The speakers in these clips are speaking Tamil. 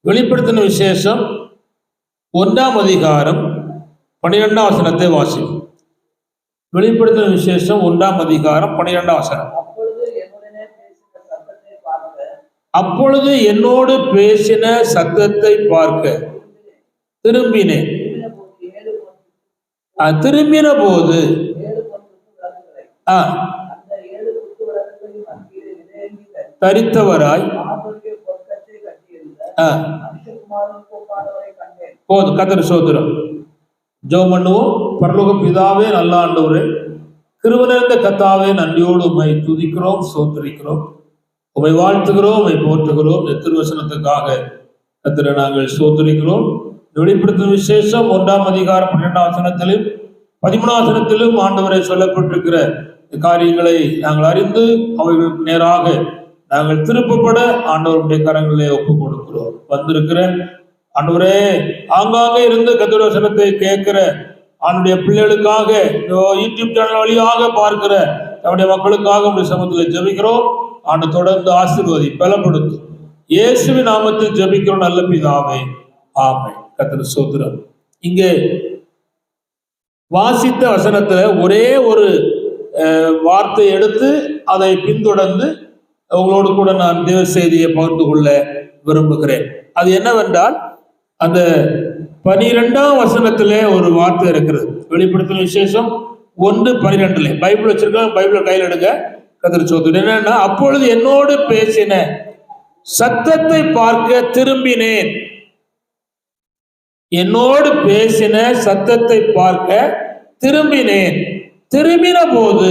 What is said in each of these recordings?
வெளிப்படுத்தின விசேஷம் 1ஆம் அதிகாரம் 12ஆம் வசனத்தை வாசிக்கும். வெளிப்படுத்தின விசேஷம் 1ஆம் அதிகாரம் 12ஆம் வசனம். அப்பொழுது என்னோடு பேசின சத்தத்தை பார்க்க திரும்பினேன். திரும்பின போது தரித்தவராய் போது கர்த்தர் சோத்திரம். ஜெபம் பண்ணுவோம். பரலோக பிதாவே, நல்ல ஆண்டவரே, கிருபை நிறைந்த கர்த்தாவே, நன்றியோடு உம்மை துதிக்கிறோம், சோத்திரிக்கிறோம், உம்மை வாழ்த்துகிறோம், உம்மை போற்றுகிறோம். திருவசனத்துக்காக கர்த்தரை நாங்கள் சோத்திரிக்கிறோம். வெளிப்படுத்தும் விசேஷம் 1ஆம் அதிகாரம் 12ஆம் வசனத்திலும் 13ஆம் வசனத்திலும் ஆண்டவரை சொல்லப்பட்டிருக்கிற காரியங்களை நாங்கள் அறிந்து அவைகளுக்கு நேராக நாங்கள் திருப்பப்பட ஆண்டவருடைய கரங்களிலே ஒப்புக் கொடுக்கிறோம். வந்திருக்கிற ஆண்டவரே, ஆங்காங்கே இருந்து கர்த்தருடைய வசனத்தை கேட்கிற அவனுடைய பிள்ளைகளுக்காக யூடியூப் சேனல் வழியாக பார்க்கிற நம்முடைய மக்களுக்காக உடைய சமூகத்தில் ஜெபிக்கிறோம். ஆண்டு தொடர்ந்து ஆசீர்வதி பலப்படுத்தும். இயேசுவின் நாமத்தில் ஜெபிக்கிறோம் நல்ல பிதாவே, ஆமென். கர்த்தர் சோத்திரம். இங்கே வாசித்த வசனத்துல ஒரே ஒரு வார்த்தை எடுத்து அதை பின்தொடர்ந்து உங்களோடு கூட நான் தேவ செய்தியை பகிர்ந்து கொள்ள விரும்புகிறேன். அது என்னவென்றால், அந்த 12ஆம் வசனத்திலே ஒரு வார்த்தை இருக்கிறது. வெளிப்படுத்தின விசேஷம் 1:12. பைபிள் வச்சிருக்கோம், பைபிள் கையில் எடுங்க. கர்த்தர் சோத்திரம். என்னன்னா, அப்பொழுது என்னோடு பேசின சத்தத்தை பார்க்க திரும்பினேன். என்னோடு பேசின சத்தத்தை பார்க்க திரும்பினேன். திரும்பின போது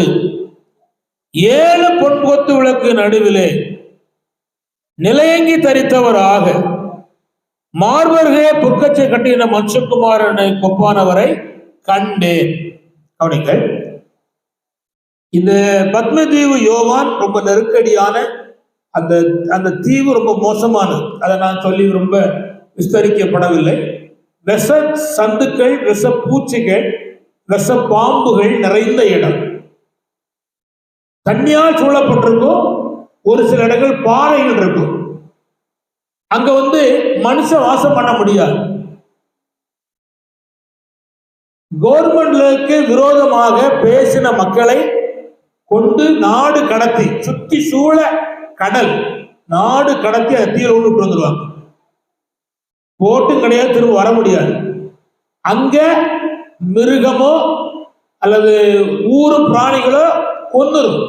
7 பொன்கொத்து விளக்கு நடுவிலே நிலையங்கி தரித்தவராக மார்பர்களே பொற்கச்சை கட்டின மனுஷகுமாரனை கொப்பானவரை கண்டேன். கவனிங்கள், இந்த பத்மதீவு யோவான் ரொம்ப நெருக்கடியான அந்த தீவு ரொம்ப மோசமானது. அதை நான் சொல்லி ரொம்ப விஸ்தரிக்கப்படவில்லை. விஷ சந்துக்கள், விஷ பூச்சிகள், விஷ பாம்புகள் நிறைந்த இடம். தண்ணியால் சூழப்பட்டிருக்கும். ஒரு சில இடங்கள் பாறைகள் இருக்கும். அங்க மனுஷன் வாசம் பண்ண முடியாது. கவர்மெண்ட்க்கு விரோதமாக பேசின மக்களை கொண்டு நாடு கடத்தி, சுத்தி சூழ கடல், நாடு கடத்தி அதை தீர விட்டு வந்துருவாங்க. போட்டும் கிடையாது, திரும்ப வர முடியாது. அங்க மிருகமோ அல்லது ஊரு பிராணிகளோ கொன்னுரும்.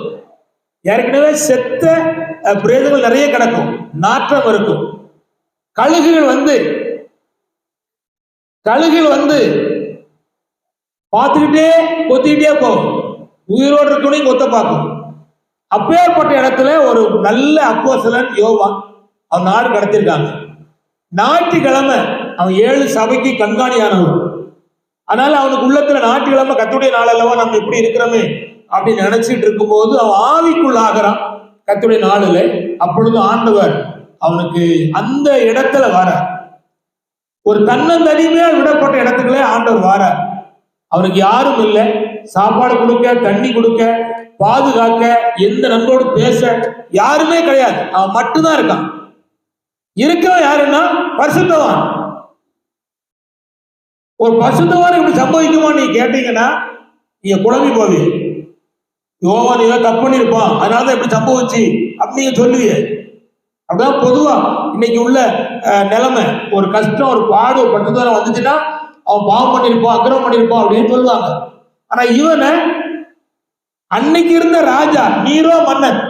ஏற்கனவே செத்த பிரேதங்கள் நிறைய கிடக்கும், நாற்றம் இருக்கும். கழுகுகள் பார்த்துக்கிட்டே கொத்திக்கிட்டே போகும். உயிரோடு இருக்கணும் கொத்த பார்க்கும். அப்பேற்பட்ட இடத்துல ஒரு நல்ல அப்போஸ்தலன் யோவான், அவன் நாடு கடத்திருக்காங்க. ஞாயிற்றுக்கிழமை அவன் 7 சபைக்கு கண்காணியானவன். அதனால அவனுக்கு உள்ளத்துல ஞாயிற்றுக்கிழமை கர்த்தருடைய நாள் அல்லவா, நம்ம இப்படி இருக்கிறோமே அப்படின்னு நினைச்சிட்டு இருக்கும்போது அவன் ஆவிக்குள்ளாகிறான் கர்த்தருடைய நாளில். அப்பொழுது ஆண்டவர் அவனுக்கு அந்த இடத்துல வர, ஒரு தன்னந்தனிமையா விடப்பட்ட இடத்துக்குள்ளே ஆண்டவர் வர. அவனுக்கு யாரும் இல்லை, சாப்பாடு கொடுக்க, தண்ணி கொடுக்க, பாதுகாக்க, எந்த நண்போடு பேச யாருமே கிடையாது. அவன் மட்டும்தான் இருக்கான். இருக்கவன் யாருன்னா பரிசுத்தவான். ஒரு பரிசுத்தவான் இப்படி சம்பவிக்குமா நீ கேட்டீங்கன்னா நீங்க குழம்பி போவீங்க. யோவான் ஏதோ தப்பு பண்ணிருப்பான், அதனாலதான் இப்படி சம்பவிச்சு அப்படி நீங்க சொல்லுவீங்க. அப்படிதான் பொதுவா இன்னைக்கு உள்ள நிலைமை. ஒரு கஷ்டம், ஒரு பாடு, ஒரு பரிசுத்தவான் வந்துச்சுன்னா அவன் பாவம் பண்ணிருப்பான், அக்கிரமம் பண்ணிருப்பான் அப்படின்னு சொல்லுவாங்க. ஆனா இவனை அன்னைக்கு இருந்த ராஜா நீரோ மன்னன்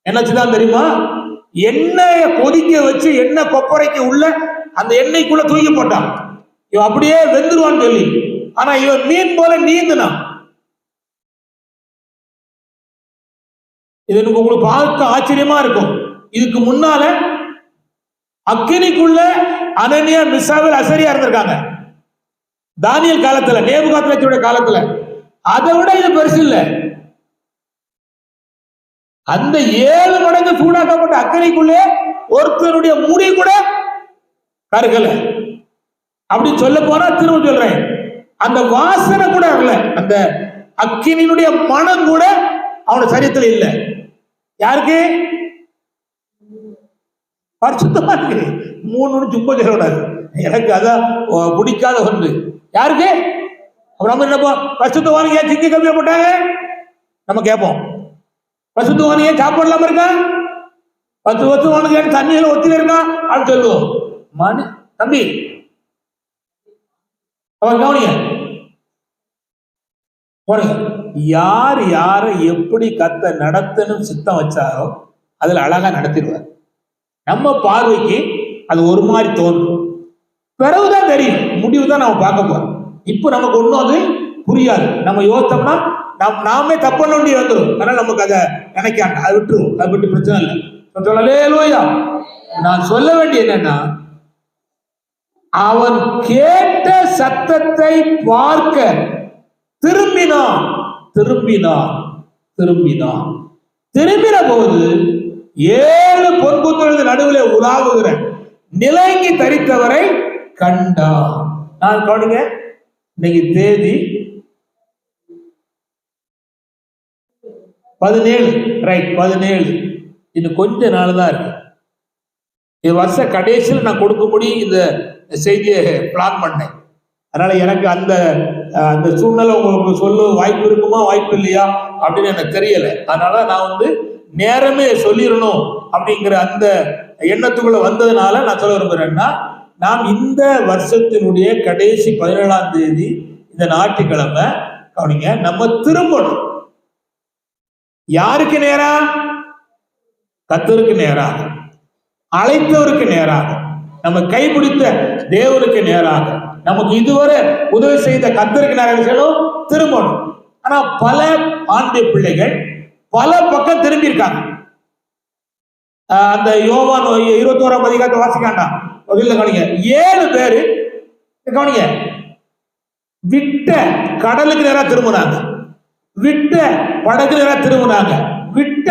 என்னச்சுதான் தெரியுமா, எண்ணெய கொதிக்க வச்சு எண்ணெய் கொப்பரைக்கு உள்ள அந்த எண்ணெய்க்குள்ள தூக்கி போட்டான். இவன் அப்படியே வெந்துருவான்னு சொல்லி. ஆனா இவன் மீன் போல நீந்தினான். இது உங்களுக்கு பார்க்க ஆச்சரியமா இருக்கும். இதுக்கு முன்னால அக்கினிக்குள்ள அனனியா, மிசாவேல், அசரியா இருந்திருக்காங்க தானியேல் காலத்துல, நேபுகாத்நேச்சருடைய காலத்துல. அதை விட இது பெருசு இல்ல. அந்த 7 மடங்கு சூடாக்கப்பட்ட அக்கினிக்குள்ளே ஒருத்தருடைய முடி கூட கருகல. அப்படி சொல்ல போனா திரும்ப சொல்றேன், அந்த வாசனை கூட வரல, அந்த அக்கினியினுடைய மனம் கூட அவனுடைய சரீரத்தில் இல்லை. யாருக்கு? பரிசுத்தவான்கள் 3 சும்மா சொல்லக்கூடாது. எனக்கு அதான் பிடிக்காத ஒன்று. யாருக்கு? அப்புறம் என்னப்பா பரிசுத்தவானுங்க ஏன் சிந்தி கம்மியா போட்டாங்க? நம்ம கேட்போம். பரிசுத்தவானுங்க ஏன் சாப்பாடு இல்லாம இருக்கா? 10 வருஷம் ஏன் தண்ணியில ஒத்தில இருக்கா அப்படின்னு சொல்லுவோம். மனு தம்பி அவர் கவனிங்க போடுங்க. யார் யாரை எப்படி கத்த நடத்தணும் சித்தம் வச்சாரோ அதுல அழகா நடத்திடுவார். நம்ம பார்வைக்கு அது ஒரு மாதிரி தோன்றும், பிறகுதான் தெரியும், முடிவு தான் நம்ம பார்க்க போறோம். இப்ப நமக்கு ஒன்றும் அது புரியாது. நம்ம யோசித்தோம்னா நாமே தப்பு பண்ண வேண்டிய வந்துடும். அதனால நமக்கு அதை நினைக்காங்க, அதை விட்டுருவோம். அதை பற்றி பிரச்சனை இல்லை. சொல்லலேலூயா. நான் சொல்ல வேண்டிய என்னன்னா, அவன் கேட்ட சத்தத்தை பார்க்க திரும்பினான். திரும்பின போது 7 பொன்குத்தொழுது நடுவில் உலாவுகிற நிலைங்கி தரித்தவரை கண்டான். நான் கவனிங்க, இன்னைக்கு தேதி 17, ரைட் 17. இன்னும் கொஞ்ச நாள் தான் இருக்கு. இந்த வருஷ கடைசியில் நான் கொடுக்கும்படி இந்த செய்தியை பிளான் பண்ணேன். அதனால எனக்கு அந்த சூழ்நிலை உங்களுக்கு சொல்ல வாய்ப்பு இருக்குமா வாய்ப்பு இல்லையா அப்படின்னு எனக்கு தெரியல. அதனால நான் நேரமே சொல்லிடணும் அப்படிங்கிற அந்த எண்ணத்துக்குள்ள வந்ததுனால நான் சொல்ல விரும்புறேன்னா, நாம் இந்த வருஷத்தினுடைய கடைசி 17ஆம் தேதி இந்த ஞாயிற்றுக்கிழமை கவனிங்க, நம்ம திரும்பணும். யாருக்கு நேரா? கர்த்தருக்கு நேராக, அழைத்தவருக்கு நேராக, நம்ம கைப்பிடித்த தேவனுக்கு நேராக, நமக்கு இதுவரை உதவி செய்த கர்த்தருக்கு நேராக திரும்பணும். ஆனா பல ஆண்டைய பிள்ளைகள் பல பக்கம் திரும்பி இருக்காங்க. அந்த யோவான் 21ஆம் அதிகாரத்தை வாசிக்காண்டாம். கவனிங்க, 7 பேரு கவனிங்க, விட்ட கடலுக்கு நேரா திரும்பினாங்க, விட்ட படகு நேரா திரும்பினாங்க, விட்ட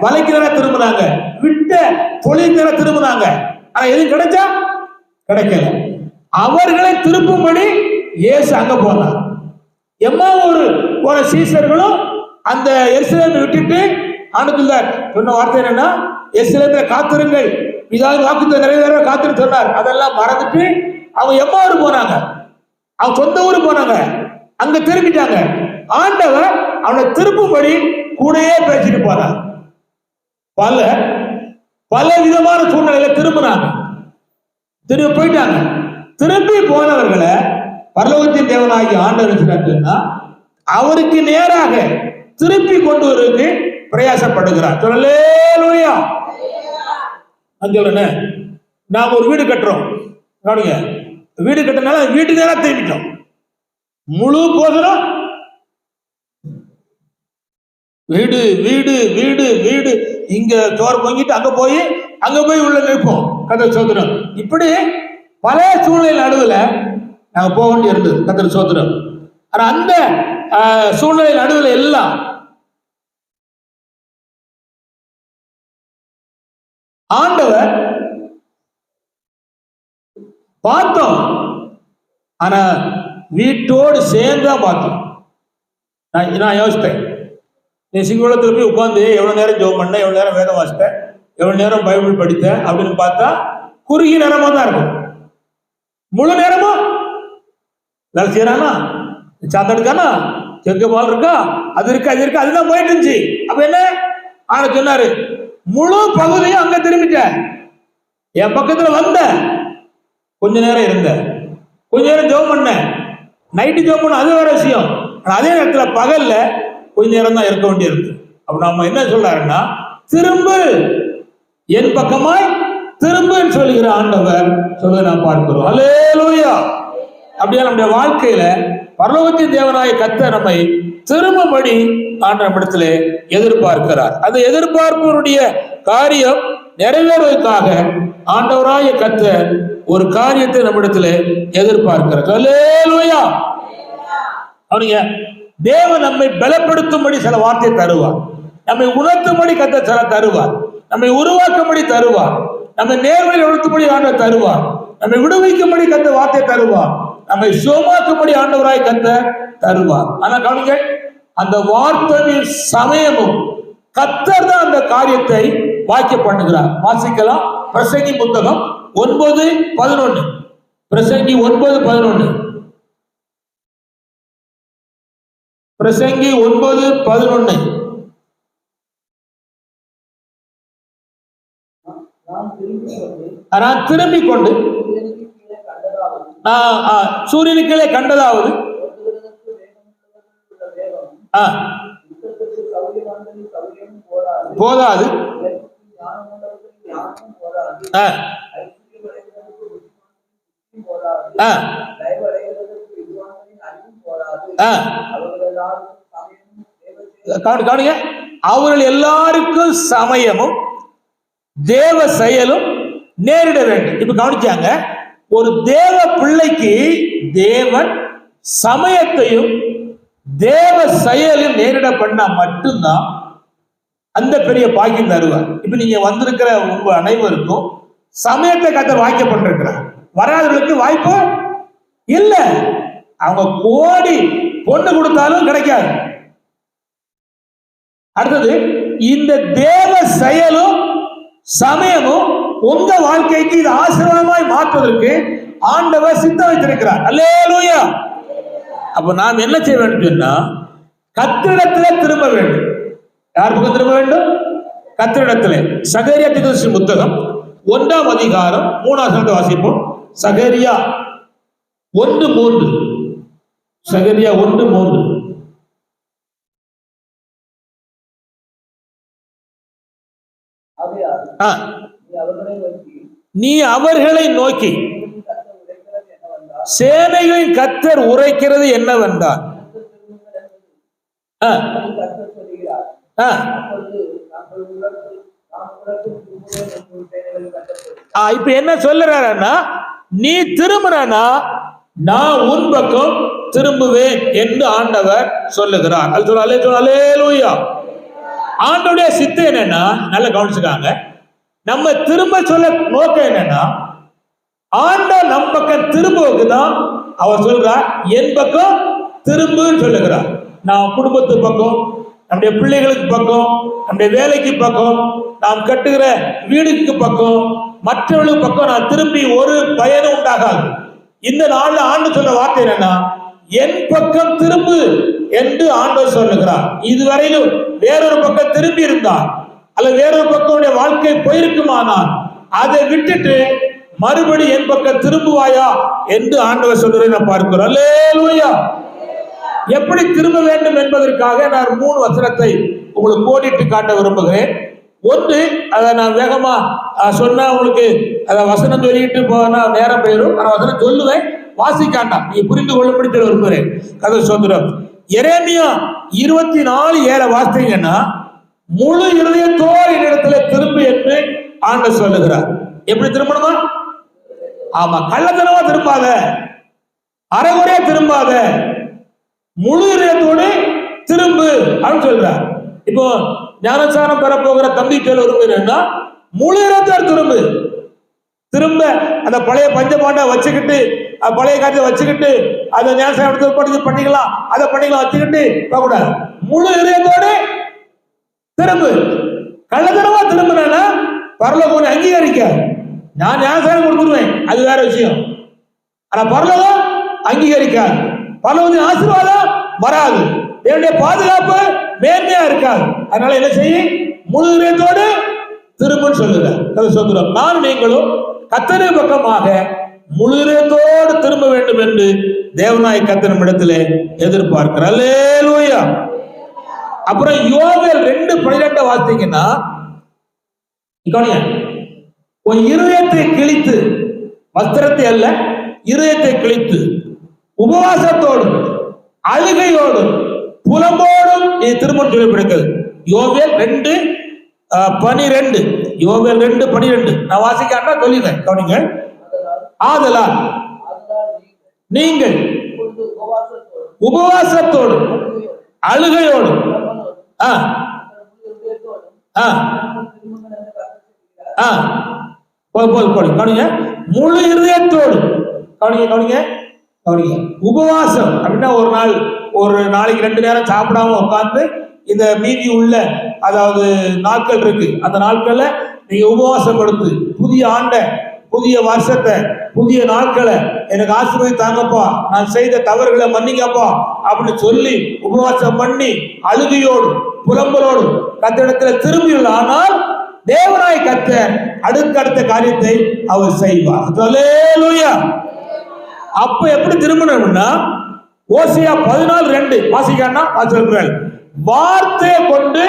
வலைக்கு நேரா திரும்பினாங்க, விட்ட தொழில் நேரா திரும்பினாங்க. ஆனா எதுவும் கிடைச்சா? கிடைக்கல. அவர்களை திருப்பும்படி இயேசு அங்க போனார். எம்மாவூர் போற சீசர்களும் அந்த எருசலேமை விட்டுட்டு ஆண்டுக்குள்ளார் சொன்ன வார்த்தை என்னன்னா, எருசலேமிலே காத்திருங்கள், இதாவது வாக்குத்தத்தம் நிறைவேற காத்திரு சொன்னார். அதெல்லாம் மறந்துட்டு அவங்க எம்மாவூர் போனாங்க, அவங்க சொந்த ஊர் போனாங்க, அங்க திரும்பிட்டாங்க. ஆண்டவர் அவனை திருப்பும்படி கூடயே பேசிட்டு போனார். பல விதமான சூழ்நிலையில திரும்பினாங்க, திரும்பி போயிட்டாங்க. திரும்பி போனவர்களை பரலோகத்தின் தேவனாகிய ஆண்டவர் அவருக்கு நேராக திருப்பி கொண்டு வருவதற்கு பிரயாசப்படுகிறார். சொல்லலேலூயா. சொல்லுங்க, நாம் ஒரு வீடு கட்டுறோம். வீடு கட்டினால வீட்டு நேரம் திரும்பிட்டோம். முழு போதனும் வீடு வீடு வீடு வீடு, இங்க சோறு பொங்கிட்டு அங்க போய் உள்ள நிற்போம். கர்த்தர் சோதரம். இப்படி பல சூழ்நிலை நடுவில் நாங்க போக வேண்டி இருந்தது. கர்த்தர் சோதரம். ஆனா அந்த சூழ்நிலை நடுவில் எல்லாம் ஆண்டவர் பார்த்தோம். ஆனா வீட்டோடு சேர்ந்துதான் பார்த்தோம். நான் யோசித்தேன், நீ சிங்களத்தில் போய் உட்காந்து எவ்வளவு நேரம் ஜெபம் பண்ண, எவ்வளவு நேரம் வேதம் வாசித்தேன், எவ்வளவு நேரம் பைபிள் படித்தேன் அப்படின்னு பார்த்தா குறுகிய நேரமா தான் இருக்கும். முழு நேரமும் வேலை செய்யறானா, சாந்தம் எடுக்கானா, செங்க பால் இருக்கா, அது இருக்கு அது இருக்கு, அதுதான் போயிட்டு இருந்துச்சு. அப்ப என்ன ஆனா சொன்னாரு, முழு பகுதியும் அங்க திரும்பிட்ட, என் பக்கத்துல வந்த, கொஞ்ச நேரம் இருந்த, கொஞ்ச நேரம் ஜெபம் பண்ண, நைட்டு ஜெபம் பண்ண, அது வேற விஷயம். அதே நேரத்துல பகல்ல கொஞ்ச நேரம் தான் இருக்க வேண்டியிருக்கு. அப்ப நம்ம என்ன சொல்றாருன்னா, திரும்ப என் பக்கமாய் திரும்பன்னு சொல்லுகிற ஆண்டவர் சொல்ல நாம் பார்க்கிறோம். அல்லேலூயா. அப்படியே நம்முடைய வாழ்க்கையில பரலோகத்தின் தேவனாய கர்த்தர் நம்மை திரும்பபடி ஆண்டவரிடத்துல எதிர்பார்க்கிறார். அந்த எதிர்பார்ப்பவருடைய காரியம் நிறைவேறுவதற்காக ஆண்டவராய கர்த்தர் ஒரு காரியத்தை நம்மிடத்துல எதிர்பார்க்கிறார். அல்லேலூயா. அவனுங்க தேவன் நம்மை பலப்படுத்தும்படி சில வார்த்தை தருவார், நம்மை உணர்த்தும்படி கர்த்தர் சில தருவார், நம்மை உருவாக்கும்படி தருவார், நம்மை நேர்வழி உணர்த்தும்படி ஆண்டவர் தருவார், நம்மை விடுவிக்கும்படி கர்த்தர் வார்த்தை தருவார், நம்மை சுகமாக்கும்படி ஆண்டவராய் கர்த்தர் தருவார். ஆனா கவனிங்க, அந்த வார்த்தையின் சமயமும் கர்த்தர் தான் அந்த காரியத்தை வாக்கிய பண்ணுகிறார். வாசிக்கலாம். பிரசங்கி புத்தகம் 9:11. பிரசங்கி 9:11. பிரசங்கி 9:11. நான் திரும்பிக் கொண்டு சூரியனுக்கு கீழே கண்டதாவது போதாது, அவர்கள் எல்லாருக்கும் சமயமும் தேவ செயலும் நேரிட வேண்டும். இப்ப கவனிச்சாங்க, ஒரு தேவ பிள்ளைக்கு தேவன் சமயத்தையும் தேவ செயலையும் நேரிட பண்ணா மட்டும்தான் அந்த பெரிய பாக்கியம் தருவார். இப்ப நீங்க வந்திருக்கிற உங்க அனைவருக்கும் சமயத்தை கர்த்தர் வாய்க்க பண்ணிருக்கிறார். வராதவர்களுக்கு வாய்ப்பு இல்ல. அவங்க கோடி பொண்ணு கொடுத்தாலும் கிடைக்காது. அடுத்தது, இந்த தேவ செயலும் சமயமும் உங்க வாழ்க்கைக்கு இது ஆசீர்வாதமாய் மாற்றுவதற்கு ஆண்டவர் சித்தம் வைத்திருக்கிறார். அல்லேலூயா. அப்ப நாம் என்ன செய்ய வேண்டும் சொன்னா, கர்த்தரிடத்திலே திரும்ப வேண்டும். யார் பக்கம் திரும்ப வேண்டும்? கர்த்தரிடத்திலே. சகரியா தீர்க்கதரிசி புத்தகம் 1ஆம் அதிகாரம் 3ஆம் வசனத்தை வாசிப்போம். சகரியா 1:3. சகரியா 1:3. நீ அவர்களை நோக்கி சேனைகளின் கர்த்தர் உரைக்கிறது என்னவென்றால், இப்ப என்ன சொல்லுறாருன்னா, நீ திரும்புறனா நான் உன் பக்கம் திரும்புவேன் என்று ஆண்டவர் சொல்லுகிறார். அல்லேலூயா. ஆண்டவருடைய சித்தம் என்னன்னா, நல்லா கவனிச்சுக்காங்க, நம்ம திரும்ப சொல்ல நோக்கம் என்னன்னா, ஆண்டவர் நம் பக்கம் திரும்புவதுக்கு தான் அவர் சொல்றார், என் பக்கம் திரும்புன்னு சொல்லுகிறார். நாம் குடும்பத்து பக்கம், நம்முடைய பிள்ளைகளுக்கு பக்கம், நம்முடைய வேலைக்கு பக்கம், நாம் கட்டுகிற வீடுக்கு பக்கம், மற்றவர்களுக்கு பக்கம் நான் திரும்பி ஒரு பயனும் உண்டாகாது. இந்த நாள்ல ஆண்டு சொன்ன வார்த்தை என்னன்னா, என் பக்கம் திரும்பு என்று ஆண்டவர் சொல்லுகிறார். இதுவரையிலும் வேறொரு பக்கம் திரும்பி இருந்தார் அல்ல வேறொரு பக்கம் வாழ்க்கை போயிருக்குமானால் அதை விட்டுட்டு மறுபடி என் பக்கம் திரும்புவாயா என்று ஆண்டவர் சொல்றதை நான் பார்க்கிறோம். அல்லேலூயா. எப்படி திரும்ப வேண்டும் என்பதற்காக நான் 3 வசனத்தை உங்களுக்கு கோடிட்டு காட்ட விரும்புகிறேன். ஒன்று, அதை நான் வேகமா சொன்னா உங்களுக்கு அதை வசனம் சொல்லிட்டு போனா நேரம் போயிடும். நான் வசனம் சொல்லுவேன், வாசிக்காண்டாம், நீ புரிந்து கொள்ளும்படி விரும்புகிறேன். கதை சுதந்திரம். எரேமியா 24:7 வாசித்தீங்கன்னா, முழு இருதயத்தோடு என்னிடத்துல திரும்பு என்று ஆண்டவர் சொல்லுகிறார். எப்படி திரும்பணுமா? ஆமா, கள்ளத்தனமா திரும்பாத, அரைகுறையா திரும்பாத, முழு இதயத்தோடு திரும்பு அப்படின்னு சொல்றார். இப்போ ஞானஸ்நானம் பெற போகிற தம்பி கேள்வி விரும்புகிறேன்னா, முழு இதயத்தோடு திரும்பு. திரும்ப அந்த பழைய பஞ்சபாண்டை வச்சுக்கிட்டு, பழைய காரியத்தை வச்சுக்கிட்டு, அதை ஞானஸ்நானம் பண்ணிக்கலாம், அதை பண்ணிக்கலாம் வச்சுக்கிட்டு போகக்கூடாது. முழு இதயத்தோடு திரும்பு. கள்ளத்தனமா திரும்பினா பரலோகம் அங்கீகரிக்க. நான் ஞானஸ்நானம் கொடுத்துருவேன், அது வேற விஷயம். ஆனா பரலோகம் அங்கீகரிக்காது. பரலோகத்தின் ஆசீர்வாதம் வராது. என்னுடைய பாதுகாப்பு மேன்மையா இருக்காது. அதனால என்ன செய்ய? முழு இதயத்தோடு திரும்புன்னு சொல்லுங்க. நான் நீங்களும் கர்த்தரின் பக்கமாக முழு இதயத்தோடு திரும்ப வேண்டும் என்று தேவனாய் கர்த்தர் இடத்திலே எதிர்பார்க்கிறார். அல்லேலூயா. அப்புறம் யோவேல் 2:12 வாசித்தீங்கன்னா, உன் இருதயத்தை கிழித்து, வஸ்திரத்தை அல்ல, இருதயத்தை கிழித்து உபவாசத்தோடும் அழுகையோடும் புலம்போடும் நீ திரும்ப சொல்லப்படுகிறது. யோவேல் 2:12. யோவேல் 2:12 நான் வாசிக்காட்டா சொல்லிடுறேன், கவனிங்க. ஆதலால் நீங்கள் உபவாசத்தோடு அழுகையோடு கவனிங்க, முழு இருதயத்தோடு, கவனிங்க, உபவாசம் அப்படின்னா ஒரு நாளைக்கு 2 நேரம் சாப்பிடாம உட்கார்ந்து இந்த மீதி உள்ள அதாவது நாட்கள் இருக்கு, அந்த நாட்கள்ல நீங்க உபவாசம் எடுத்து புதிய ஆண்டை, புதிய வருஷத்தை, புதிய நாட்களை எனக்கு ஆசீர்வதித்தாங்கப்பா, நான் செய்த தவறுகளை மன்னிங்கப்பா அப்படின்னு சொல்லி உபவாசம் பண்ணி அழுகையோடு புலம்பலோடு கர்த்தரிடத்துல திரும்பியுள்ள, ஆனால் தேவனாய் கர்த்தர் அடுத்த காரியத்தை அவர் செய்வார். அல்லேலூயா. அப்ப எப்படி திரும்பணும்னா ஓசியா 14:2 வாசிக்கானா வாசிக்கிறார், வார்த்தையை கொண்டு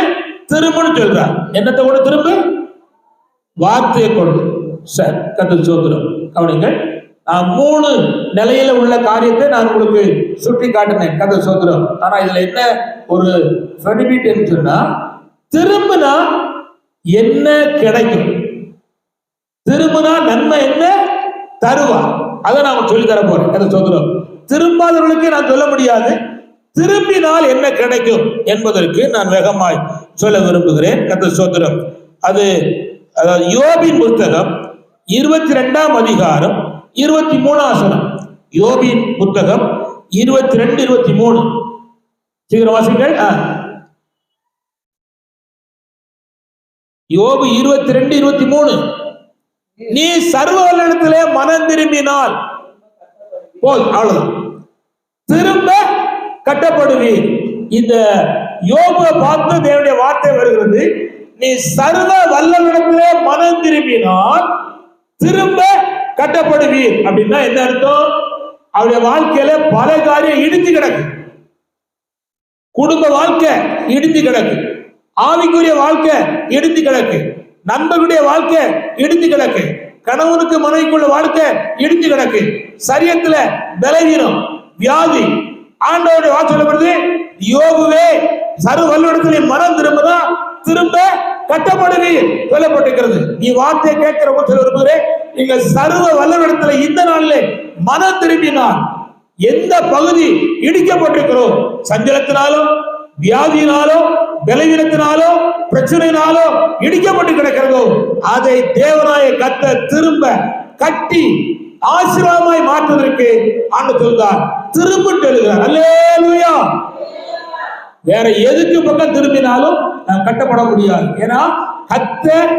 திரும்பணும் சொல்றார். என்னத்தை கொண்டு திரும்ப? வார்த்தையை கொண்டு. சார் கர்த்தர் ஸ்தோத்திரம். கவனிங்கள், நான் 3 நிலையில உள்ள காரியத்தை நான் உங்களுக்கு சுட்டி காட்டினேன். கர்த்தர் ஸ்தோத்திரம். ஆனா இதுல என்ன ஒரு பெனிஃபிட் சொன்னா, திரும்பினா என்ன கிடைக்கும், திரும்பினா நன்மை என்ன தருவா, அதை நான் சொல்லி தர போறேன். கர்த்தர் ஸ்தோத்திரம். திரும்பாதவர்களுக்கு நான் சொல்ல முடியாது, திரும்பினால் என்ன கிடைக்கும் என்பதற்கு நான் வேகமாய் சொல்ல விரும்புகிறேன். கர்த்தர் ஸ்தோத்திரம். அது யோபின் புத்தகம் 22ஆம் அதிகாரம் 23ஆம் வசனம். யோபின் புத்தகம் 22:23 சீக்கிரம் வாசிங்கள். யோபு 22:23, நீ சர்வ வல்லமையிலே மனம் திரும்பினால் போல், அவ்வளவுதான், திரும்ப கட்டப்படுவீர். இந்த யோபுவை பார்த்து தேவனுடைய வார்த்தை வருகிறது, நீ சர்வ வல்லமையிலே மனம் திரும்பினால் திரும்ப கட்டப்படுவீர். அப்படின்னா என்ன அர்த்தம்? அவருடைய வாழ்க்கையில பல காரியம் இடிஞ்சு கிடக்கு. குடும்ப வாழ்க்கை இடிஞ்சு கிடக்கு, ஆவிக்குரிய வாழ்க்கை இடிஞ்சு கிடக்கு, நண்பர்களுடைய வாழ்க்கை இடிஞ்சு கிடக்கு, கணவனுக்கு மனைவிக்குள்ள வாழ்க்கை இடிஞ்சு கிடக்கு, சரீரத்துல பலவீனம், வியாதி. ஆண்டவருடைய வார்த்தை சொல்லப்படுது, யோபுவே சர்வ வல்லமையிலே மனம் திரும்பினா திரும்ப கட்டப்படுவீர் சொல்லப்பட்டிருக்கிறது. நீ வார்த்தையை கேட்கிறவங்க சொல்ல விரும்புகிறேன், நீங்க சர்வ வல்லமையிலே இந்த நாளிலே மனம் திரும்பினால் எந்த பகுதி இடிக்கப்பட்டிருக்கிறோ, சஞ்சலத்தினாலோ வியாதியினாலோ பலவீனத்தினாலோ பிரச்சனையினாலோ இடிக்கப்பட்டு கிடக்கிறதோ, அதை தேவனாய கர்த்தர் திரும்ப கட்டி ஆசீர்வாதமாய் மாற்றுவதற்கு ஆண்டவர் சொல்றார். திரும்ப எழுதுகிறார். அல்லேலூயா. வேற எதுக்கு பக்கம் திரும்பினாலும் நாம் கட்டப்பட முடியாது. ஏன்னா கர்த்தர்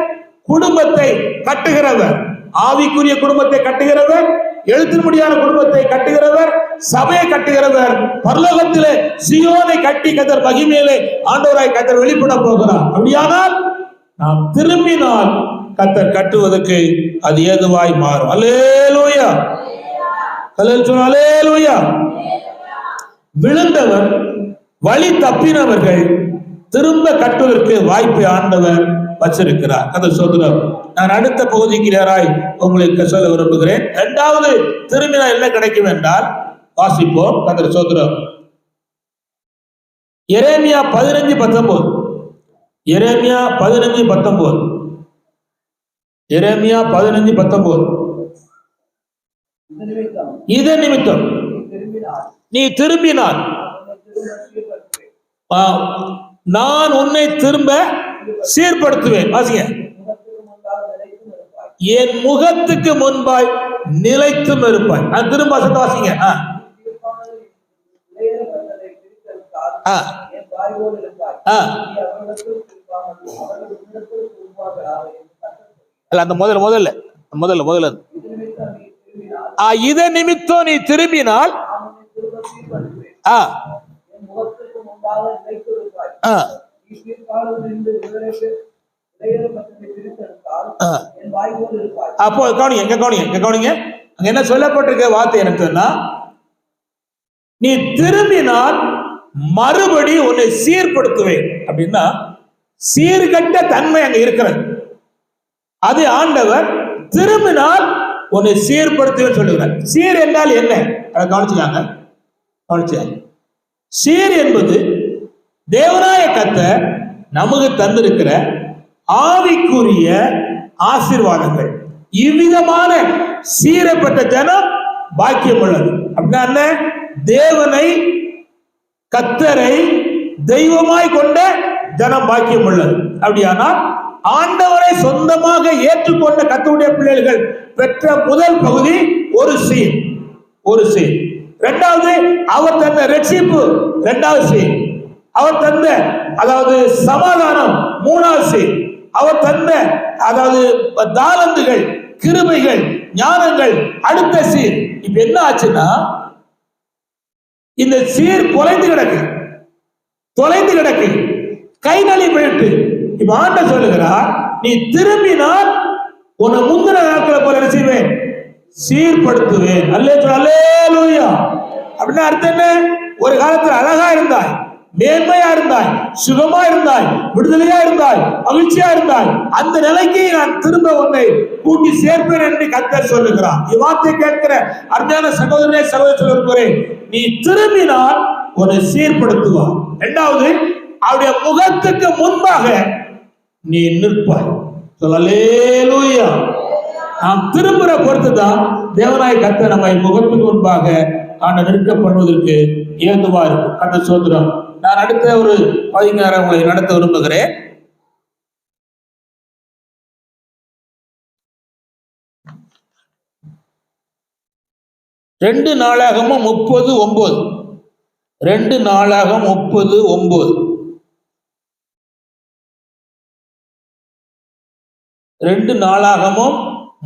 குடும்பத்தை கட்டுகிறவர், ஆவிக்குரிய குடும்பத்தை கட்டுகிறவர், எழுத்தின் முடியாத குடும்பத்தை கட்டுகிறவர், சபையை கட்டுகிறவர், பரலோகத்திலே சீயோனை கட்டி கர்த்தர் மகிமையிலே ஆண்டவராய் கர்த்தர் வெளிப்பட போகிறார். அப்படியானால் நாம் திரும்பினால் கர்த்தர் கட்டுவதற்கு அது ஏதுவாய் மாறும். அல்லேலூயா. அல்லேலூயா. விழுந்தவர், வழி தப்பினவர்கள் திரும்ப கட்டுவதற்கு வாய்ப்பை ஆண்டவர் வச்சிருக்கிறார். கர்த்தர் ஸ்தோத்திரம். நான் அடுத்த பகுதிக்கு நேராய் உங்களுக்கு சொல்ல விரும்புகிறேன். 2வது திரும்பினா என்ன கிடைக்கும் என்றால் வாசிப்போம். கர்த்தர் ஸ்தோத்திரம். எரேமியா 15:19. எரேமியா 15:19. எரேமியா 15:19. இது நிமித்தம் நீ திரும்பினால் நான் உன்னை திரும்ப சீர்படுத்துவேன். வாசிங்க. என் முகத்துக்கு முன்பாய் நிலைத்தும் இருப்பாய். திரும்ப வாசிங்க. அந்த முதல்ல இத நிமித்தம் நீ திரும்பினால் அப்போ கவனிங்க. அங்க என்ன சொல்லப்பட்டிருக்க வார்த்தை எனக்கு சொன்னா, நீ திரும்பினால் மறுபடி உன்னை சீர்படுத்துவேன். அப்படின்னா சீர்கட்ட தன்மை அங்க இருக்கிறது. அது ஆண்டவர் திரும்பினால் உன்னை சீர்படுத்துவேன் சொல்லுகிறார். சீர் என்றால் என்ன? அதை கவனிச்சுக்காங்க. சீர் என்பது தேவனாய கர்த்தர் நமக்கு தந்திருக்கிற ஆவிக்குரிய ஆசீர்வாதங்கள். இவ்விதமான சீரப்பட்ட ஜனம் பாக்கியம் உள்ளது. அப்படின்னா தேவனை கர்த்தரை தெய்வமாய் கொண்ட ஜனம் பாக்கியம் உள்ளது. அப்படியானால் ஆண்டவரை சொந்தமாக ஏற்றுக்கொண்ட கர்த்தருடைய பிள்ளைகள் பெற்ற முதல் பகுதி ஒரு சீர். இரண்டாவது அவர் தந்த ரட்சிப்பு, இரண்டாவது செய்தி. அவர் தந்த அதாவது சமாதானம், மூணாவது செய்தி. அவர் தந்த அதாவது தாளந்துகள், கிருபைகள், ஞானங்கள், அடுத்த சீர். இப்ப என்ன ஆச்சுன்னா இந்த சீர் தொலைந்து கிடக்கு, கை நலி போயிட்டு. இப்ப ஆண்டவர் சொல்லுகிறார், நீ திரும்பினால் உன்னை முந்தின நாட்களை போல என்ன செய்வேன்? சீர்படுத்துவேன். அல்லேலூயா. அப்படின்னா அர்த்தம் என்ன? ஒரு காலத்துல அழகா இருந்தாய், மேன்மையா இருந்தாய், சுகமா இருந்தாய், விடுதலையா இருந்தாய், மகிழ்ச்சியா இருந்தாய், அந்த நிலைக்கு நான் திரும்ப உன்னை கூட்டி சேர்ப்பேன் என்று கர்த்தர் சொல்லுகிறார். இவ்வார்த்தை கேட்கிற அருமையான சகோதரனே, சகோதரி, நீ திரும்பினால் உன்னை சீர்படுத்துவார். இரண்டாவது, அவருடைய முகத்துக்கு முன்பாக நீ நிற்பாய். அல்லேலூயா. நாம் திரும்புற பொறுத்துதான் தேவனாய் கர்த்தர் நம்மை முகத்துக்கு முன்பாக நிற்க பண்ணுவதற்கு ஏதுவா இருக்கும். கர்த்தர் சோத்திரம். நான் அடுத்த ஒரு 15 நேரம் உங்களை நடத்த விரும்புகிறேன். ரெண்டு நாளாகமும் 30:9. 2 நாளாகமும் 30:9. 2 நாளாகமும்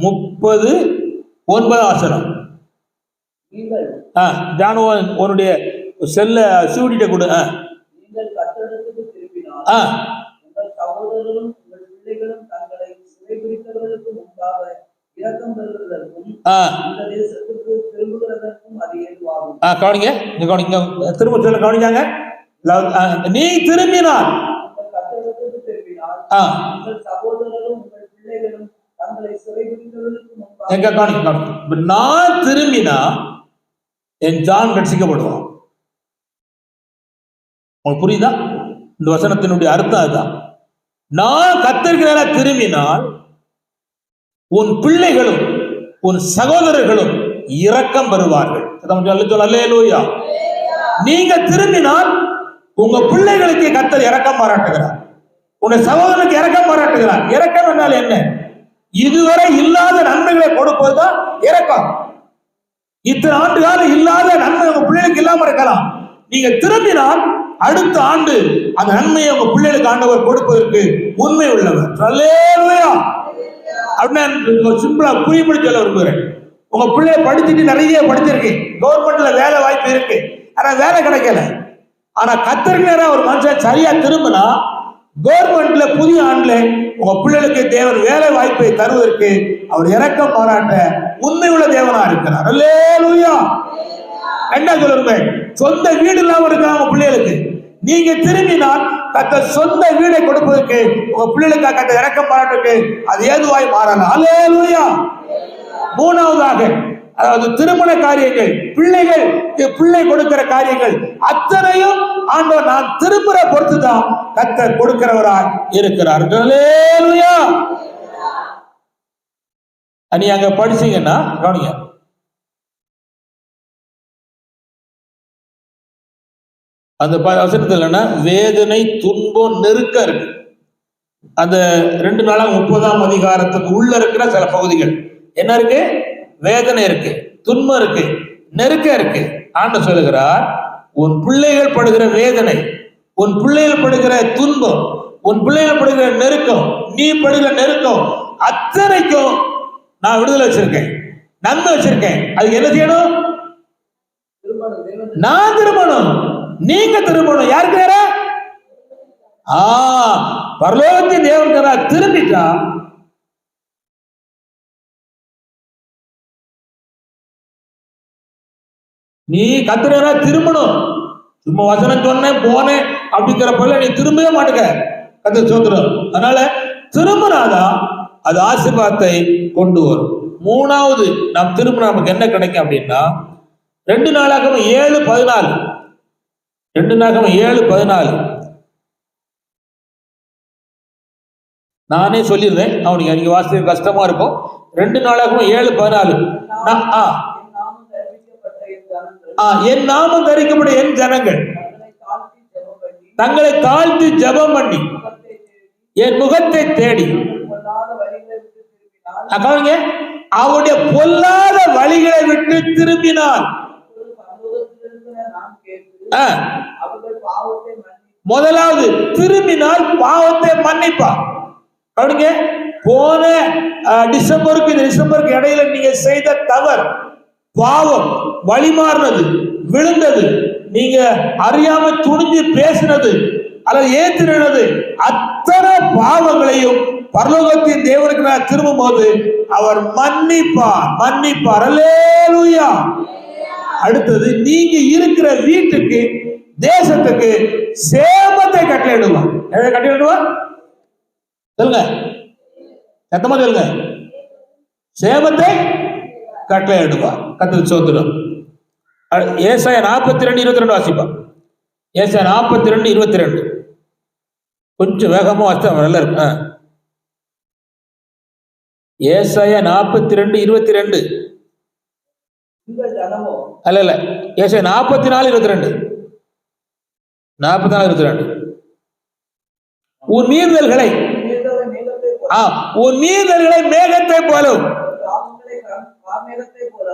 30:9 வசனம். ஜானுவன் உன்னுடைய செல்ல சூடிட்ட கொடு. நீங்கள் கர்த்தரிடத்துக்கு திரும்பினால் உங்கள் சகோதரர்களும் உங்கள் பிள்ளைகளும் தங்களை சிறைபிடித்தவர்களுக்கு முன்பாக இரக்கம் பெறுவதற்கும் இந்த தேசத்துக்கு திரும்புகிறதற்கும் அது ஏதுவாகும். கவனிங்க, திரும்ப சொல்ல கவனிக்காங்க. நீ திரும்பினால் கர்த்தரிடத்துக்கு திரும்பினால் உங்கள் சகோதரர்களும் உங்கள் பிள்ளைகளும் தங்களை சிறைபிடித்தவர்களுக்கு முன்பாக. நான் திரும்பினா என் ஜான் ரட்சிக்கப்படுவான். உங்களுக்கு புரியுதா? இந்த வசனத்தினுடைய அர்த்தம் அதுதான். நான் கர்த்தருக்கு நேரா திரும்பினால் உன் பிள்ளைகளும் உன் சகோதரர்களும் இரக்கம் பெறுவார்கள். அல்லேலூயா. நீங்க திரும்பினால் உங்க பிள்ளைகளுக்கு கர்த்தர் இரக்கம் பாராட்டுகிறார், உங்க சகோதரனுக்கு இரக்கம் பாராட்டுகிறார். இரக்கம் என்றால் என்ன? இதுவரை இல்லாத நன்மைகளை கொடுப்பதுதான் இரக்கம். இத்தனை ஆண்டு காலம் இல்லாத நன்மை உங்க பிள்ளைகளுக்கு இல்லாம இருக்கலாம். நீங்க திரும்பினால் அடுத்த ஆண்டு அந்த நன்மையை உங்க பிள்ளைகளுக்கு ஆண்டவர் கொடுப்பதற்கு உண்மை உள்ளவர். அல்லேலூயா. அப்படின்னு சிம்பிளா புரியும்படி சொல்ல விரும்புகிறேன். உங்க பிள்ளைய படிச்சுட்டு நிறைய படிச்சிருக்கீங்க, கவர்மெண்ட்ல வேலை வாய்ப்பு இருக்கு, ஆனா வேலை கிடைக்கல. ஆனா கர்த்தருக்கு நேரா ஒரு மனுஷன் சரியா திரும்பினா கவர்மெண்ட்ல புதிய ஆண்டுல உங்க பிள்ளைகளுக்கு தேவன் வேலை வாய்ப்பை தருவதற்கு அவர் இரக்கம் பாராட்ட உண்மை உள்ள தேவனா இருக்கிறார். அல்லேலூயா. என்ன சொல்லுங்க? சொந்த வீடு இல்லாம இருக்காங்க உங்க பிள்ளைகளுக்கு. நீங்க திரும்பினால் கர்த்தர் சொந்த வீடை கொடுப்பதற்கு உங்க பிள்ளைகளுக்கு கர்த்தர் இரக்கம் பாராட்டுக்கு அது ஏதுவாய் மாறலாம். அல்லேலூயா. மூணாவதாக, அதாவது திருமண காரியங்கள், பிள்ளை கொடுக்கிற காரியங்கள் அத்தனையும் ஆண்டவர் நான் திரும்புற பொறுத்துதான் கர்த்தர் கொடுக்கிறவராய் இருக்கிறார். அல்லேலூயா. நீ அங்க படிச்சீங்கன்னா கவனிங்க, அந்த வசனத்துல என்னன்னா வேதனை, துன்பம், நெருக்கம் இருக்கு. அந்த 2 நாளாக 30ஆம் அதிகாரத்துக்கு உள்ள இருக்கிற சில பகுதிகள் என்ன இருக்கு? வேதனை இருக்கு, துன்பம் இருக்கு, நெருக்கம் இருக்கு. ஆண்டவர் சொல்லுகிறார், உன் பிள்ளைகள் படுகிற வேதனை, உன் பிள்ளைகள் படுகிற துன்பம், உன் பிள்ளைகள் படுகிற நெருக்கம், நீ படுகிற நெருக்கம் அத்தனைக்கும் நான் விடுதலை வச்சிருக்கேன், நன்மை வச்சிருக்கேன். அதுக்கு என்ன செய்யணும்? நான் திரும்பணும், நீங்க திரும்பணும். யாருக்கு நேரா? பரலோகத்தின் தேவன் திரும்பிட்டா நீ கர்த்தரா திரும்பணும். சும்மா வசனம் சொன்னேன் போனேன் அப்படிங்கிறப்ப நீ திரும்பவே மாட்டேங்க. கர்த்தர் சோத்திரம். அதனால திரும்பினாதான் அது ஆசீர்வாதத்தை கொண்டு வரும். மூணாவது, நாம் திரும்பினா நமக்கு என்ன கிடைக்கும் அப்படின்னா 2 நாளாகம 7:14. 2 நாளாகம 7:14 நானே சொல்லிடுறேன், அவனுக்கு நீங்க வாசிக்க கஷ்டமா இருக்கும். 2 நாளாகம 7:14 என் நாமம் தரிக்கப்பட்ட என் ஜனங்கள் தங்களை தாழ்த்தி ஜெபம் பண்ணி என் முகத்தை தேடி அவருடைய பொல்லாத வழிகளை விட்டு திரும்பினார். அவர்கள் பாவத்தை மன்னித்து முதலாவது திரும்பினால் பாவத்தை மன்னிப்பார். கவனிங்க, போன டிசம்பருக்கு இந்த டிசம்பருக்கு இடையில நீங்க செய்த தவறு, பாவம், வழிமாறினது, விழுந்தது, நீங்க அறியாம துணிஞ்சு பேசினது அல்லது ஏற்றினது, அத்தனை பாவங்களையும் பரலோகத்தின் தேவனுக்கு நான் திரும்பும் போது அவர் மன்னிப்பார், மன்னிப்பார். அல்லேலூயா. அடுத்தது, நீங்க இருக்கிற வீட்டுக்கு, தேசத்துக்கு சேமத்தை கட்டளையிடுவார். எதை கட்டளையிடுவார் சொல்லுங்க, சத்தமா சொல்லுங்க. சேமத்தை கட்டளையிடுவார். கர்த்தருக்கு ஸ்தோத்திரம். ஏசாயா 42:22 வாசிப்பா. ஏசாயா 42:22 கொஞ்சம் வேகமா வாசித்தா நல்லா இருக்கு. ஏசாயா 42:22 உங்கள் ஜனமோ அல்ல, ஏசாயா 44:22 44:22 உன் மீறுதல்களை மேகத்தை போல உன் மீறுதல்களை மேகத்தை போலும் பாவங்களை கார்மேகத்தை போல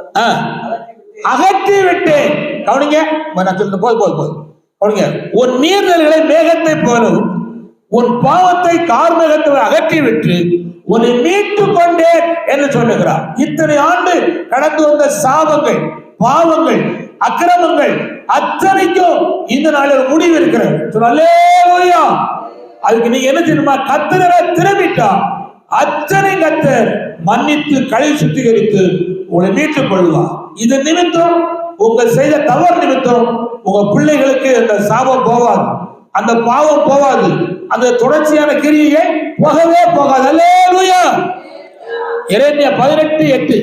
அகற்றி விட்டேன். கவனிங்க, நான் சொல்ல போது கவனிங்க. உன் மீறுதல்களை மேகத்தை போலும் உன் பாவத்தை கார்மேகத்தை அகற்றி விட்டு உன்னை மீட்டு கொண்டேன் என்று சொல்லுகிறார். இத்தனை ஆண்டு கடந்து வந்த சாபங்கள், பாவங்கள், அக்கிரமங்கள் அத்தனைக்கும் இந்த நாளில் முடிவு இருக்கிறது. அல்லேலூயா. அதுக்கு நீங்க என்ன செய்யணுமா? கர்த்தரை திரும்பிட்டா அத்தனை கர்த்தர் மன்னித்து கழுவி சுத்திகரித்து உங்களை மீட்டுக் கொள்வார். இது நிமித்தம், உங்க செய்த தவறு நிமித்தம் உங்க பிள்ளைகளுக்கு அந்த சாபம் போவாது, அந்த பாவம் போவாது, அந்த தொடர்ச்சியான கிரியை போகவே போகாது. அல்லேலூயா. எரேமியா 18:8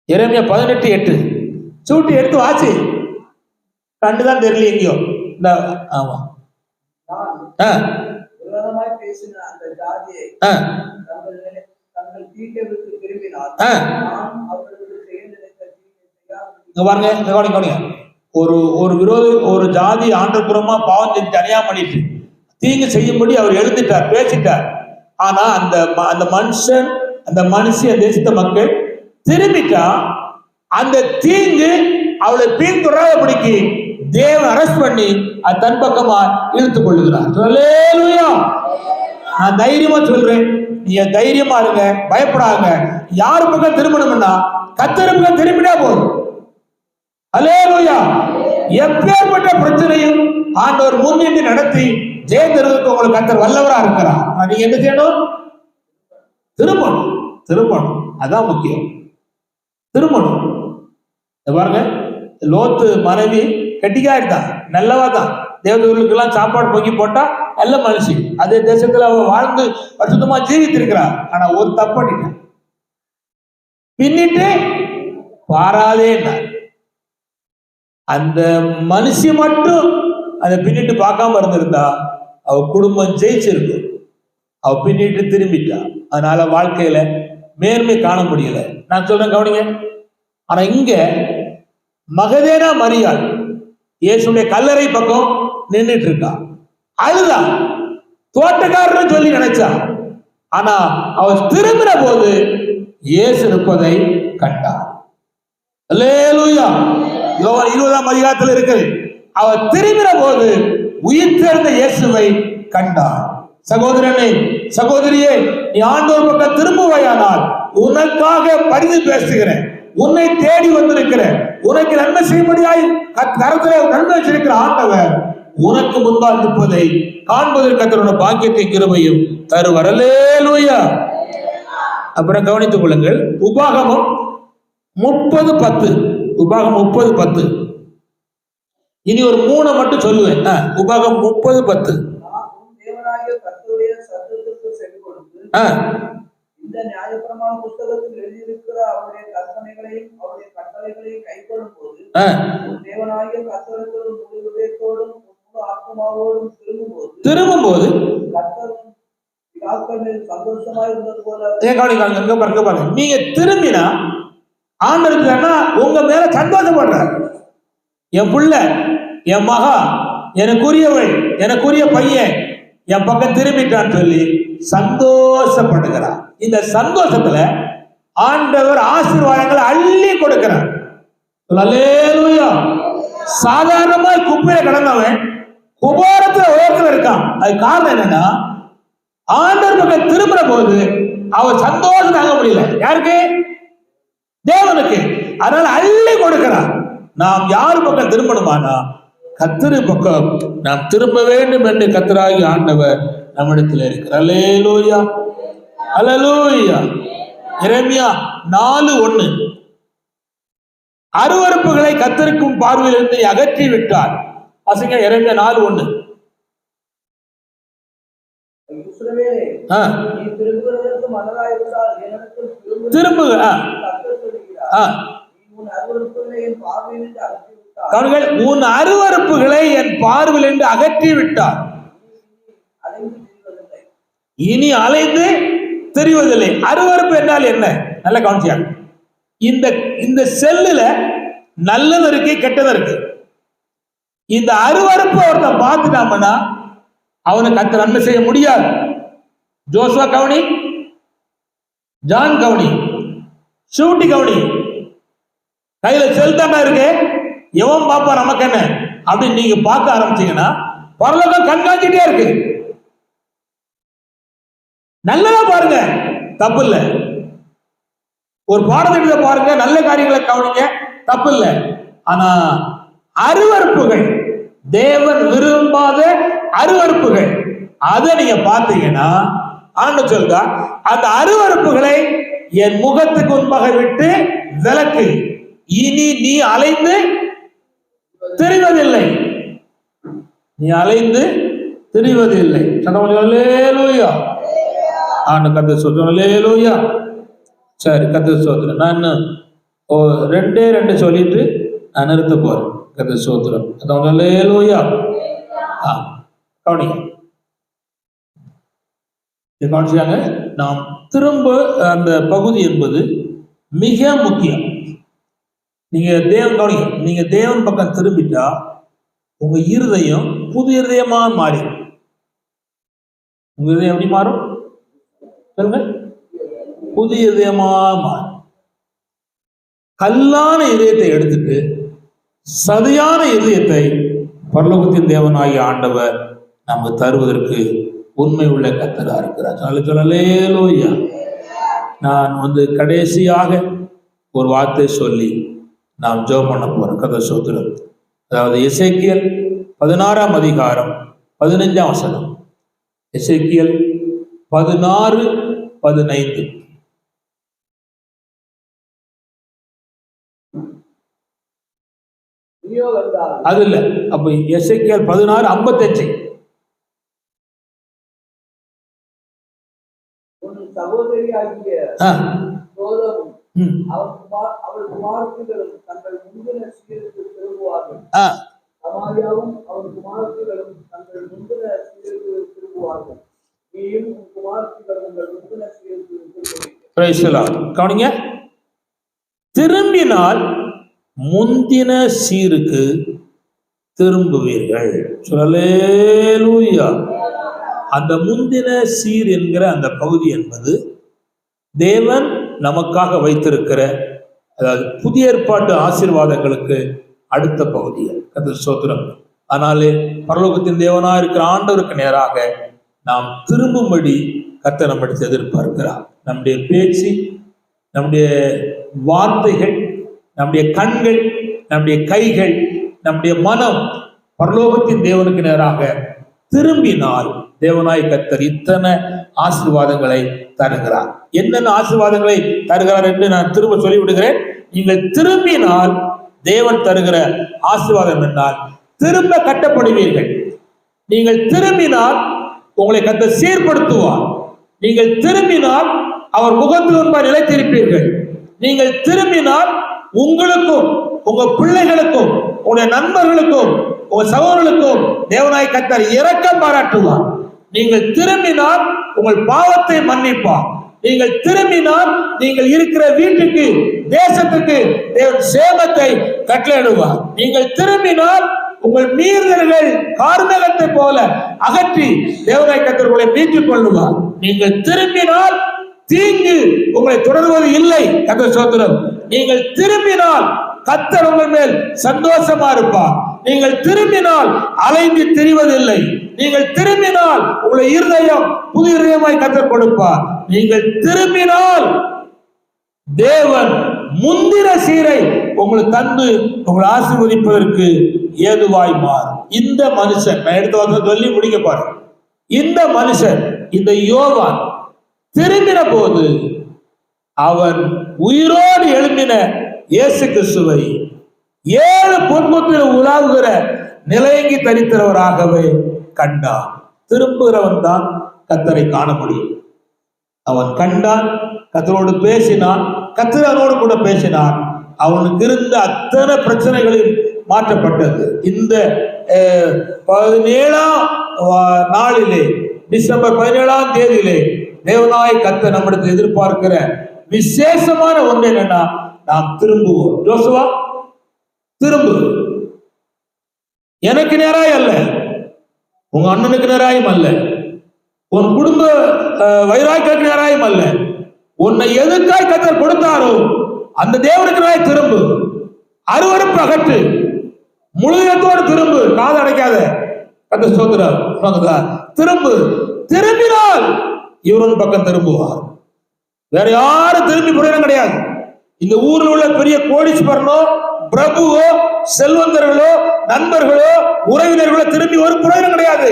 எரேமியா 18:8 சூட்டி எடுத்து வாசி. கண்டுதான் தெரியல எங்கேயோ. ஆமா, விரோதமாய் பேசின அந்த ஜாதியை தங்கள் தீங்கை விட்டு திரும்பினால் நான் அவர்களுக்கு செய்ய நினைத்த தீங்கை செய்யாமல் பாருங்க. ஒரு விரோதி, ஒரு ஜாதி ஆண்டபுரமா பாவம் செஞ்சு தனியா பண்ணிட்டு தீங்கு செய்யும்படி அவர் எழுந்துட்டார், பேசிட்டார். ஆனா அந்த மனுஷன், அந்த மனுஷி, அந்த தேசத்த மக்கள் திரும்பிட்டா அந்த தீங்கு அவளை பின்தொடராதபடிக்கு தேவன் அரெஸ்ட் பண்ணி அது தன் பக்கமா இழுத்துக் கொள்ளுகிறார். அல்லேலூயா. நான் தைரியமா சொல்றேன், நீங்க தைரியமா இருங்க, பயப்படாங்க. யாரு பக்கம் திரும்பணும்னா கர்த்தர் பக்கம் திரும்பினா போதும். அல்லேலூயா. எப்பேற்பட்ட பிரச்சனையும் ஆண்டவர் முன்னின்று நடத்தி ஜெயந்தருக்கு உங்களுக்கு கர்த்தர் வல்லவரா இருக்கிறார். நீங்க என்ன செய்யணும்? திரும்பணும். அதான் முக்கியம். திரும்பணும். பாருங்க, லோத்து மனைவி கட்டிக்காயிருந்தான், நல்லவா தான், தேவதூர்களுக்கு எல்லாம் சாப்பாடு பொங்கி போட்டா நல்ல மனுஷி, அதே தேசத்துல அவ வாழ்ந்து பரிசுத்தமா ஜீவித்திருக்கிறார். ஆனா ஒரு தப்பு பண்ணிட்டான், பின்னிட்டு பாராதே. அந்த மனுஷி மட்டும் அதை பின்னிட்டு பார்க்காம இருந்திருந்தா அவ குடும்பம் ஜெயிச்சிருக்கும். அவ பின்னிட்டு திரும்பிட்டா, அதனால வாழ்க்கையில மேன்மை காண முடியல. நான் சொல்றேன், கவனிங்க. ஆனா இங்க மகதேனா மரியாள் இயேசுடைய கல்லறை பக்கம் நின்றுட்டு இருக்கா, அழுதா, தோட்டக்காரன்னு சொல்லி நினைச்சா. ஆனா அவள் திரும்பின போது இயேசு இருப்பதை கண்டா. அல்லேலூயா. யோவான் 20ஆம் அதிகாரத்தில் இருக்குது. அவள் திரும்பின போது உயிர் தேர்ந்த இயேசுவை கண்டார். சகோதரனே, சகோதரியே, நீ ஆண்டவர் பக்கம் திரும்புவாயானால் உனக்காக பரிந்து பேசுகிறேன், உன்னை தேடி வந்திருக்கிறேன், உனக்கு நன்மை செய்யும்படியாய் கரத்திலே நன்மை வச்சிருக்கிற ஆண்டவர் உனக்கு முன்பாக இருப்பதை காண்பதற்கு கர்த்தருடைய பாக்கியத்தை கிருபையும் தருவார். அல்லேலூயா. அப்புறம் கவனித்துக் கொள்ளுங்கள், உபாகமம் 30:10. உபாகமம் 30:10. இனி ஒரு 3 மட்டும் சொல்லுவேன். உபாகமம் 30:10. தேவனாகிய கர்த்தருடைய சத்தத்திற்கு செவி கொடுத்து இந்த நியாயப்பிரமாண புத்தகத்தில் எழுதியிருக்கிற அவருடைய கற்பனைகளையும் அவருடைய கட்டளைகளையும் கைக்கொள்ளும் போது தேவனாகிய கர்த்தருக்கு முழு இதயத்தோடும் முழு ஆத்மாவோடும் திரும்பும்போது கர்த்தர் சந்தோஷமா இருந்தது போல. நீங்க திரும்பினா ஆண்டவருக்கு உங்க மேல சந்தோஷப்படுறார். என் புள்ள, என் மகா, எனக்குரியவள், எனக்குரிய பையன் என் பக்கம் திரும்பிட்டான்னு சொல்லி சந்தோஷப்படுகிறார். இந்த சந்தோஷத்துல ஆண்டவர் ஆசீர்வாதங்களை அள்ளி கொடுக்கிறார். அல்லேலூயா. சாதாரணமாய் குப்பையில கிடந்தவன் குபாரத்துல உயரத்துல இருக்கான். அது காரணம் என்னன்னா, ஆண்டவர் பக்கம் திரும்புற போது அவர் சந்தோஷம் தாங்க முடியல. யாருக்கு? தேவனுக்கு. அதனால அள்ளி கொடுக்கிறார். நாம் யார் பக்கம் திரும்பணுமானா கர்த்தர் பக்கம் நாம் திரும்ப வேண்டும் என்று கர்த்தராகி ஆண்டவர் நம்மிடத்தில் இருக்கிறார். அல்லேலூயா, அல்லேலூயா. எரேமியா 4:1. அருவருப்புகளை கர்த்தருக்கும் பார்வையிலிருந்து அகற்றி விட்டார். வாசிங்க எரேமியா 4:1. இஸ்ரவேலே, நீ திரும்புவதற்கு மனதாயிருந்தால் என்னிடத்தில் திரும்புக. கர்த்தர் சொல்லுகிறார், நீ உன் அருவருப்புகளை என் பார்வையிலிருந்து அகற்றி விட்டார். உன் அருவருப்புகளை என் பார்வையிலிருந்து அகற்றி விட்டார். இனி அலைந்து தெரிவதில்லை. அருவருப்பு என்றால் என்ன? நல்ல கவனிச்சாங்க. இந்த செல்லுல நல்லது இருக்கு, கெட்டது இருக்கு. இந்த அருவருப்பு ஒருத்தன் பார்த்துட்டாமன்னா அவனுக்கு கர்த்தர் நன்மை செய்ய முடியாது. ஜோசுவா கவுனி, ஜான் கவுனி, ஷூட்டி கவுனி. கையில செல் தாண்டா இருக்கு, எவன் பாப்பா நமக்கு என்ன அப்படின்னு நீங்க பார்க்க ஆரம்பிச்சீங்கன்னா பரலோகம் கண்காட்சிட்டே இருக்கு. நல்லதா பாருங்க, தப்பு இல்லை. ஒரு பாடத்திட்டத்தை பாருங்க, நல்ல காரியங்களை கவனிங்க, தப்பு இல்லை. ஆனா அருவருப்புகள், தேவன் விரும்பாத அருவருப்புகள், அதை நீங்க பார்த்தீங்கன்னா ஆண்டவர் சொல்றா, அந்த அருவருப்புகளை என் முகத்துக்கு முன்பாக விட்டு விலக்கு. இனி நீ அலைந்து தெரிவதில்லை. நீ அலைந்து தெரிவதில்லை. அல்லேலூயா. ஆண்டவர் கர்த்தர் சொல்றார். அல்லேலூயா. சரி, கர்த்தர் சோத்திரம். நான் 2 சொல்லிட்டு நான் நிறுத்த போறேன். கர்த்தர் சோத்திரம். அதான் அல்லேலூயா. கவனிங்க, கவனிச்சாங்க. நாம் திரும்ப அந்த பகுதி என்பது மிக முக்கியம். நீங்க தேவன் கவனிங்க, நீங்க தேவன் பக்கம் திரும்பிட்டா உங்க இருதயம் புது இருதயமா மாறிடும். உங்க இருதயம் எப்படி மாறும் சொல்லுங்க? புது இதயமா மாறும். கல்லான இதயத்தை எடுத்துட்டு சதையான இதயத்தை பரலோகத்தின் தேவனாகிய ஆண்டவர் நமக்கு தருவதற்கு உண்மை உள்ள கர்த்தரா இருக்கிறார். அல்லேலூயா. நான் கடைசியாக ஒரு வார்த்தை சொல்லி நாம் ஜெபம் பண்ண போறோம். கர்த்தர் ஸ்தோத்திரம். அதாவது எசேக்கியேல் 16ஆம் அதிகாரம் 15ஆம் வசனம். எசேக்கியேல் 16:15. அது இல்ல, அப்ப எசேக்கியேல் 16:55. சகோதரியாகிய சோதமும் அவள் குமாரத்திகளும் தங்கள் முந்தின சீருக்கு திரும்புவார்கள். சமாரியாவும் அவள் குமாரத்திகளும் தங்கள் முந்தின சீருக்கு திரும்புவார்கள். நீயும் உன் குமாரத்திகளும் உங்கள் முந்தின சீருக்கு திரும்புவீர்கள். கவனிங்க, திரும்பினால் முந்தின சீருக்கு திரும்புவீர்கள். அல்லேலூயா. அந்த முந்தின சீர் என்கிற அந்த பகுதி என்பது தேவன் நமக்காக வைத்திருக்கிற, அதாவது புதிய ஏற்பாட்டு ஆசீர்வாதங்களுக்கு அடுத்த பகுதிகள். கர்த்தர் ஸ்தோத்திரம். ஆனாலே பரலோகத்தின் தேவனாக இருக்கிற ஆண்டவருக்கு நேராக நாம் திரும்பும்படி கர்த்தர் நம்மிடத்தில் எதிர்பார்க்கிறார். நம்முடைய பேச்சு, நம்முடைய வார்த்தைகள், நம்முடைய கண்கள், நம்முடைய கைகள், நம்முடைய மனம் பரலோகத்தின் தேவனுக்கு நேராக திரும்பினால் தேவனாய் கர்த்தர் இத்தனை ஆசீர்வாதங்களை தருகிறார். என்னென்ன ஆசீர்வாதங்களை தருகிறார் என்று நான் திரும்ப சொல்லிவிடுகிறேன். நீங்கள் திரும்பினால் தேவன் தருகிற ஆசீர்வாதம் என்றால் திரும்ப கட்டப்படுவீர்கள். நீங்கள் திரும்பினால் உங்களை கர்த்தர் சீர்படுத்துவார். நீங்கள் திரும்பினால் அவர் முகத்துக்கு முன்பாக நிலைத்திருப்பீர்கள். நீங்கள் திரும்பினால் உங்களுக்கும் உங்க பிள்ளைகளுக்கும் உங்களுடைய நண்பர்களுக்கும் உங்க சகோதரர்களுக்கும் தேவனாய் கர்த்தர் இரக்கம் பாராட்டுவார். நீங்கள் திரும்பினால் உங்கள் பாவத்தை மன்னிப்பார். நீங்கள் திரும்பினால் நீங்கள் இருக்கிற வீட்டுக்கு, தேசத்துக்கு தேவன் சேமத்தை கட்டளையிடுவார். நீங்கள் திரும்பினால் உங்கள் மீறுதல்கள் கார்மேகத்தை போல அகற்றி தேவனாய் கர்த்தர் உங்களை மீட்டுக் கொள்ளுவார். நீங்கள் திரும்பினால் தீங்கு உங்களை தொடர்வது இல்லை. கர்த்தர் ஸ்தோத்திரம். நீங்கள் திரும்பினால் கர்த்தர் உங்கள் மேல் சந்தோஷமா இருப்பார். நீங்கள் திரும்பினால் அலைந்து திரிவதில்லை. நீங்கள் திரும்பினால் உங்களை இருதயம் புது இருதயமாய் கர்த்தர் கொடுப்பார். நீங்கள் திரும்பினால் தேவன் முந்திர சீரை உங்களுக்கு தந்து உங்களை ஆசீர்வதிப்பதற்கு ஏதுவாய் மாறும். இந்த மனுஷன், நான் எடுத்து வந்து சொல்லி முடிக்க பாரு, இந்த மனுஷன், இந்த யோவான் திரும்பின போது அவன் உயிரோடு எழும்பின இயேசு கிறிஸ்துவை 7 பொன்முத்தில் உலாவுகிற நிலையங்கி தரித்திரவராகவே கண்டான். திரும்புகிறவன் தான் கர்த்தரை காண முடியும். அவன் கண்டான், கர்த்தரோடு பேசினான், கர்த்தர் அவனோடு கூட பேசினான். அவனுக்கு இருந்த அத்தனை பிரச்சனைகளையும் மாற்றப்பட்டது. இந்த 17ஆம் நாளிலே, டிசம்பர் 17ஆம் தேதியிலே தேவனாய கர்த்தர் நம்மிடத்தில் எதிர்பார்க்கிற விசேஷமான ஒன்று என்னன்னா, நாம் திரும்புவோம். ஜோசுவா, திரும்பு. எனக்கு நேராய் அல்ல, உங்க அண்ணனுக்கு நேராயும் அல்ல, உன் குடும்ப வைராக்கியத்துக்கு நேராயும் அல்ல, உன்னை எதுக்காய் கர்த்தர் கொடுத்தாரோ அந்த தேவனுக்கு நேராய் திரும்பு. அருவருப்பு அகற்று, முழுவத்தோடு திரும்பு, காது அடைக்காத. கர்த்தர் ஸ்தோத்திரம். திரும்பு. திரும்பினால் இவரின் பக்கம் திரும்புவார். வேற யாரும் திரும்பி புரியணும் கிடையாது. இந்த ஊரில் உள்ள பெரிய கோடீஸ்வரனோ, பிரபுவோ, செல்வந்தர்களோ, நண்பர்களோ, உறவினர்களோ திரும்பி ஒரு புரியணும் கிடையாது.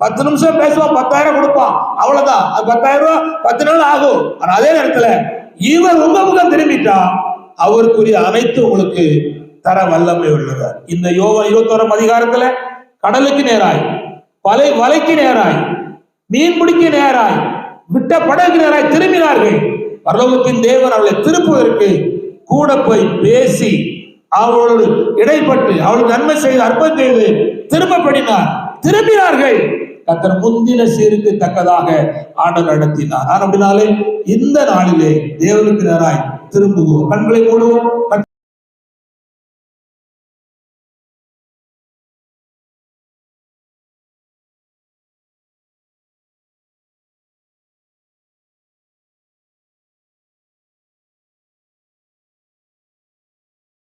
10 நிமிஷம் பேசுவான், 10,000 கொடுப்பான், அவ்வளவுதான். அது 10,000 ரூபாய் 10 நாள் ஆகும். ஆனா அதே நேரத்துல இவர் உங்க முகம் திரும்பிட்டா அவருக்குரிய அனைத்து உங்களுக்கு தர வல்லமை உள்ளவர். இந்த யோவான் 21ஆம் அதிகாரத்துல கடலுக்கு நேராய், வலைக்கு நேராய், மீன் பிடிக்க நேராய், விட்ட படகுக்கு நேராய் திரும்பினார்கள். பரலோகத்தின் தேவன் அவளை திருப்புவதற்கு கூட போய் பேசி அவளோடு இடைப்பட்டு அவளுக்கு நன்மை செய்து அற்பம் செய்து திரும்ப பண்ணினார். திரும்பினார்கள். கர்த்தர் முந்தின சீருக்கு தக்கதாக ஆண்டவர் நடத்தினார். அப்படினாலே இந்த நாளிலே தேவனுக்கு நேராய் திரும்புவோம். கண்களை மூடுவோம்.